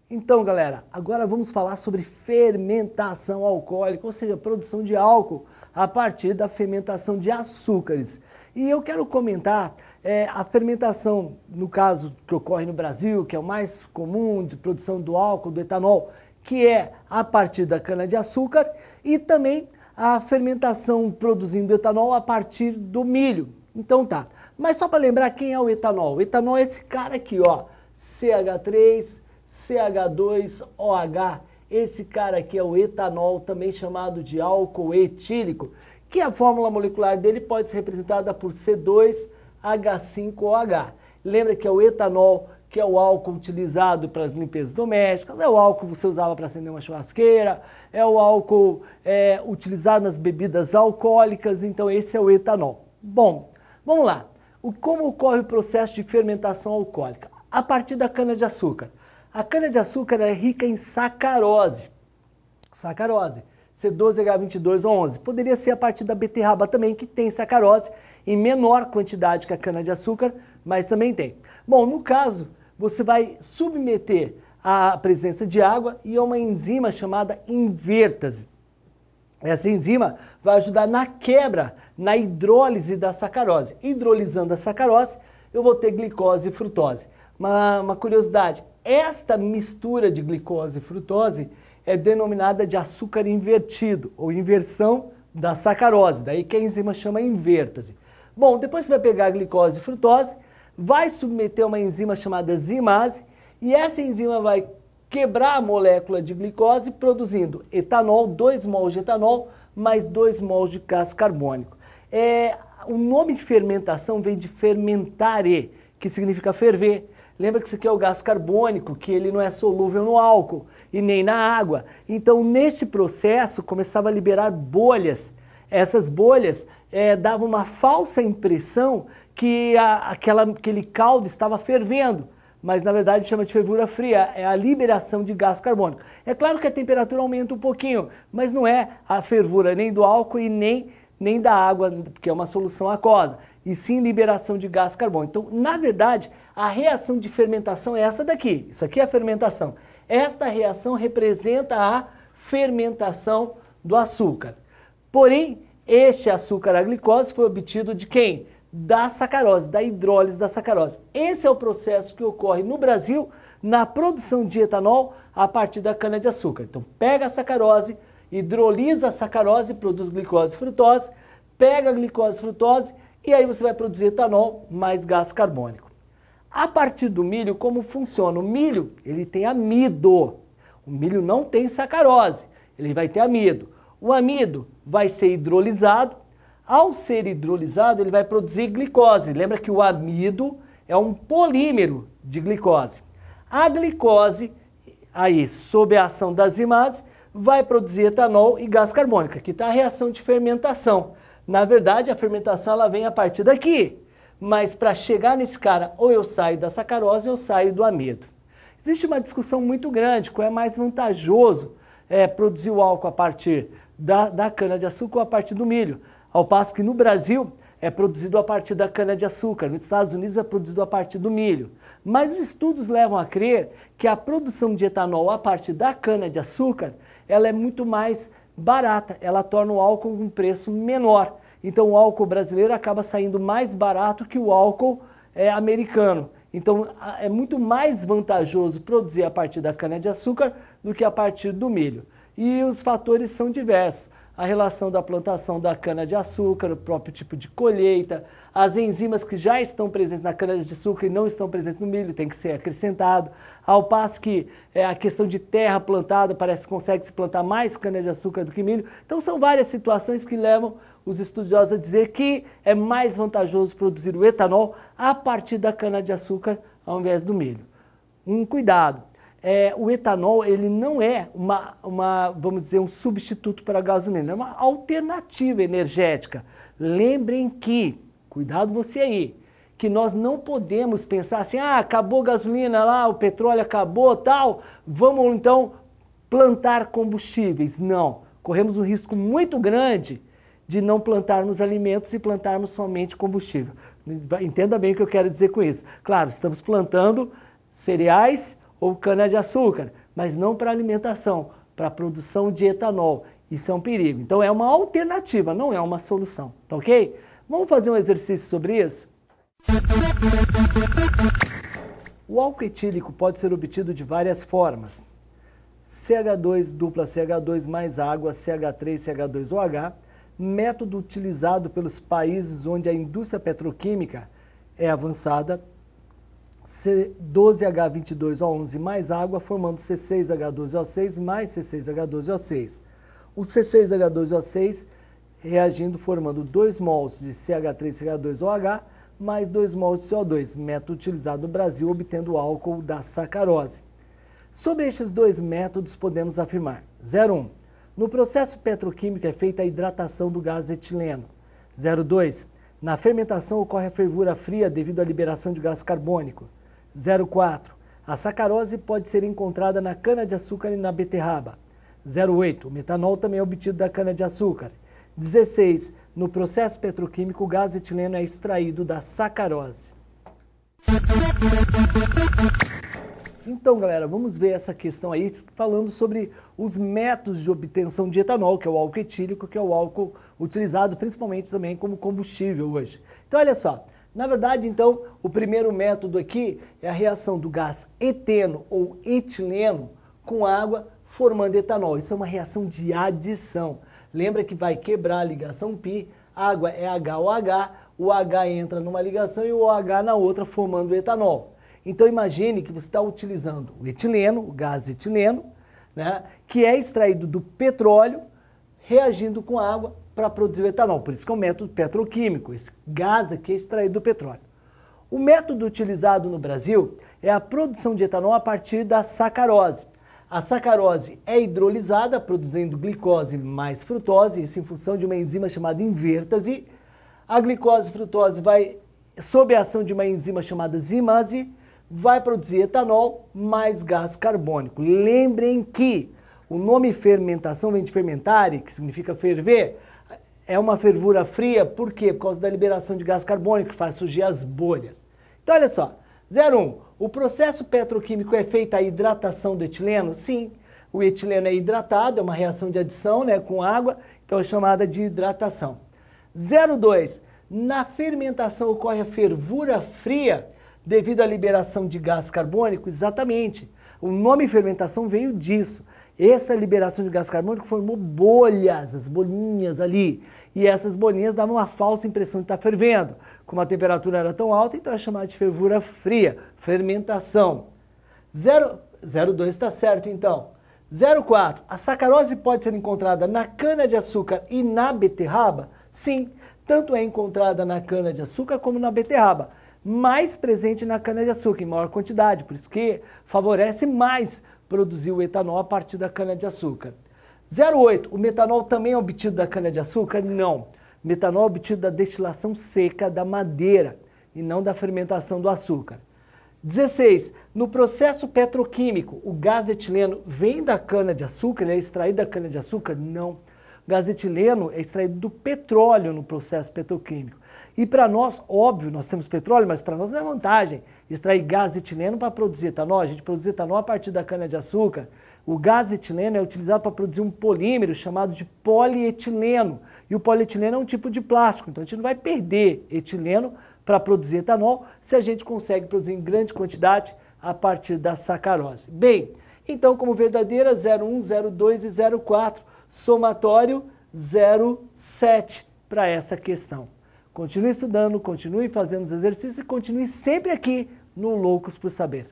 Então, galera, agora vamos falar sobre fermentação alcoólica, ou seja, produção de álcool a partir da fermentação de açúcares. E eu quero comentar a fermentação, no caso que ocorre no Brasil, que é o mais comum de produção do álcool, do etanol, que é a partir da cana-de-açúcar, e também a fermentação produzindo etanol a partir do milho. Então tá, mas só para lembrar quem é o etanol. O etanol é esse cara aqui, ó, CH3, CH2OH, esse cara aqui é o etanol, também chamado de álcool etílico, que a fórmula molecular dele pode ser representada por C2H5OH. Lembra que é o etanol, que é o álcool utilizado para as limpezas domésticas, é o álcool que você usava para acender uma churrasqueira, é o álcool utilizado nas bebidas alcoólicas, então esse é o etanol. Bom, vamos lá. Como ocorre o processo de fermentação alcoólica? A partir da cana-de-açúcar. A cana-de-açúcar é rica em sacarose. Sacarose, C12H22O11. Poderia ser a partir da beterraba também, que tem sacarose em menor quantidade que a cana-de-açúcar, mas também tem. Bom, no caso, você vai submeter a presença de água e a uma enzima chamada invertase. Essa enzima vai ajudar na quebra, na hidrólise da sacarose. Hidrolisando a sacarose, eu vou ter glicose e frutose. Uma curiosidade, esta mistura de glicose e frutose é denominada de açúcar invertido, ou inversão da sacarose, daí que a enzima chama invertase. Bom, depois você vai pegar a glicose e frutose, vai submeter a uma enzima chamada zimase, e essa enzima vai quebrar a molécula de glicose, produzindo etanol, 2 mols de etanol, mais 2 mols de gás carbônico. O nome de fermentação vem de fermentare, que significa ferver. Lembra que isso aqui é o gás carbônico, que ele não é solúvel no álcool e nem na água. Então, neste processo, começava a liberar bolhas. Essas bolhas davam uma falsa impressão que aquele caldo estava fervendo. Mas, na verdade, chama de fervura fria, é a liberação de gás carbônico. É claro que a temperatura aumenta um pouquinho, mas não é a fervura nem do álcool e nem da água, porque é uma solução aquosa, e sim liberação de gás carbônico. Então, na verdade, a reação de fermentação é essa daqui. Isso aqui é a fermentação. Esta reação representa a fermentação do açúcar. Porém, este açúcar, a glicose, foi obtido de quem? Da sacarose, da hidrólise da sacarose. Esse é o processo que ocorre no Brasil na produção de etanol a partir da cana-de-açúcar. Então, pega a sacarose, hidrolisa a sacarose, produz glicose e frutose, pega a glicose e frutose e aí você vai produzir etanol mais gás carbônico. A partir do milho, como funciona? O milho, ele tem amido. O milho não tem sacarose, ele vai ter amido. O amido vai ser hidrolisado. Ao ser hidrolisado, ele vai produzir glicose. Lembra que o amido é um polímero de glicose. A glicose, aí, sob a ação da zimase, vai produzir etanol e gás carbônico. Aqui está a reação de fermentação. Na verdade, a fermentação ela vem a partir daqui. Mas para chegar nesse cara, ou eu saio da sacarose ou eu saio do amido. Existe uma discussão muito grande, qual é mais vantajoso produzir o álcool a partir da cana-de-açúcar ou a partir do milho. Ao passo que no Brasil é produzido a partir da cana-de-açúcar, nos Estados Unidos é produzido a partir do milho. Mas os estudos levam a crer que a produção de etanol a partir da cana-de-açúcar ela é muito mais barata, ela torna o álcool um preço menor. Então o álcool brasileiro acaba saindo mais barato que o álcool americano. Então é muito mais vantajoso produzir a partir da cana-de-açúcar do que a partir do milho. E os fatores são diversos. A relação da plantação da cana-de-açúcar, o próprio tipo de colheita, as enzimas que já estão presentes na cana-de-açúcar e não estão presentes no milho, tem que ser acrescentado. Ao passo que a questão de terra plantada, parece que consegue se plantar mais cana-de-açúcar do que milho. Então são várias situações que levam os estudiosos a dizer que é mais vantajoso produzir o etanol a partir da cana-de-açúcar ao invés do milho. Um cuidado. O etanol ele não é vamos dizer, um substituto para a gasolina, é uma alternativa energética. Lembrem que, cuidado você aí, que nós não podemos pensar assim, acabou a gasolina lá, o petróleo acabou, tal, vamos então plantar combustíveis. Não, corremos um risco muito grande de não plantarmos alimentos e plantarmos somente combustível. Entenda bem o que eu quero dizer com isso. Claro, estamos plantando cereais ou cana-de-açúcar, mas não para alimentação, para a produção de etanol. Isso é um perigo. Então é uma alternativa, não é uma solução. Tá ok? Vamos fazer um exercício sobre isso? O álcool etílico pode ser obtido de várias formas. CH2 dupla CH2 mais água, CH3, CH2OH, método utilizado pelos países onde a indústria petroquímica é avançada, C12H22O11 mais água, formando C6H12O6 mais C6H12O6. O C6H12O6 reagindo, formando 2 mols de CH3CH2OH mais 2 mols de CO2, método utilizado no Brasil, obtendo o álcool da sacarose. Sobre estes dois métodos, podemos afirmar: 01. No processo petroquímico é feita a hidratação do gás etileno. 02. Na fermentação ocorre a fervura fria devido à liberação de gás carbônico. 04. A sacarose pode ser encontrada na cana-de-açúcar e na beterraba. 08. O metanol também é obtido da cana-de-açúcar. 16. No processo petroquímico, o gás etileno é extraído da sacarose. Então, galera, vamos ver essa questão aí, falando sobre os métodos de obtenção de etanol, que é o álcool etílico, que é o álcool utilizado principalmente também como combustível hoje. Então, olha só, na verdade, então, o primeiro método aqui é a reação do gás eteno ou etileno com água, formando etanol. Isso é uma reação de adição. Lembra que vai quebrar a ligação π, água é HOH, o H entra numa ligação e o OH na outra, formando o etanol. Então imagine que você está utilizando o etileno, o gás etileno, né, que é extraído do petróleo, reagindo com água para produzir o etanol. Por isso que é um método petroquímico, esse gás aqui é extraído do petróleo. O método utilizado no Brasil é a produção de etanol a partir da sacarose. A sacarose é hidrolisada, produzindo glicose mais frutose, isso em função de uma enzima chamada invértase. A glicose e frutose vai, sob a ação de uma enzima chamada zimase, vai produzir etanol mais gás carbônico. Lembrem que o nome fermentação vem de fermentare, que significa ferver, é uma fervura fria, por quê? Por causa da liberação de gás carbônico, que faz surgir as bolhas. Então, olha só, 01. O processo petroquímico é feita a hidratação do etileno? Sim, o etileno é hidratado, é uma reação de adição, né, com água, então é chamada de hidratação. 02. Na fermentação ocorre a fervura fria devido à liberação de gás carbônico? Exatamente. O nome fermentação veio disso. Essa liberação de gás carbônico formou bolhas, as bolinhas ali. E essas bolinhas davam uma falsa impressão de estar fervendo. Como a temperatura era tão alta, então é chamada de fervura fria, fermentação. 02 está certo, então. 04. A sacarose pode ser encontrada na cana-de-açúcar e na beterraba? Sim, tanto é encontrada na cana-de-açúcar como na beterraba. Mais presente na cana-de-açúcar, em maior quantidade, por isso que favorece mais produzir o etanol a partir da cana-de-açúcar. 08. O metanol também é obtido da cana-de-açúcar? Não. O metanol é obtido da destilação seca da madeira e não da fermentação do açúcar. 16. No processo petroquímico, o gás etileno vem da cana-de-açúcar, ele é extraído da cana-de-açúcar? Não. O gás etileno é extraído do petróleo no processo petroquímico. E para nós, óbvio, nós temos petróleo, mas para nós não é vantagem extrair gás etileno para produzir etanol. A gente produz etanol a partir da cana-de-açúcar. O gás etileno é utilizado para produzir um polímero chamado de polietileno. E o polietileno é um tipo de plástico, então a gente não vai perder etileno para produzir etanol se a gente consegue produzir em grande quantidade a partir da sacarose. Bem, então como verdadeira 01, 02 e 04, somatório 07 para essa questão. Continue estudando, continue fazendo os exercícios e continue sempre aqui no Loucos por Saber.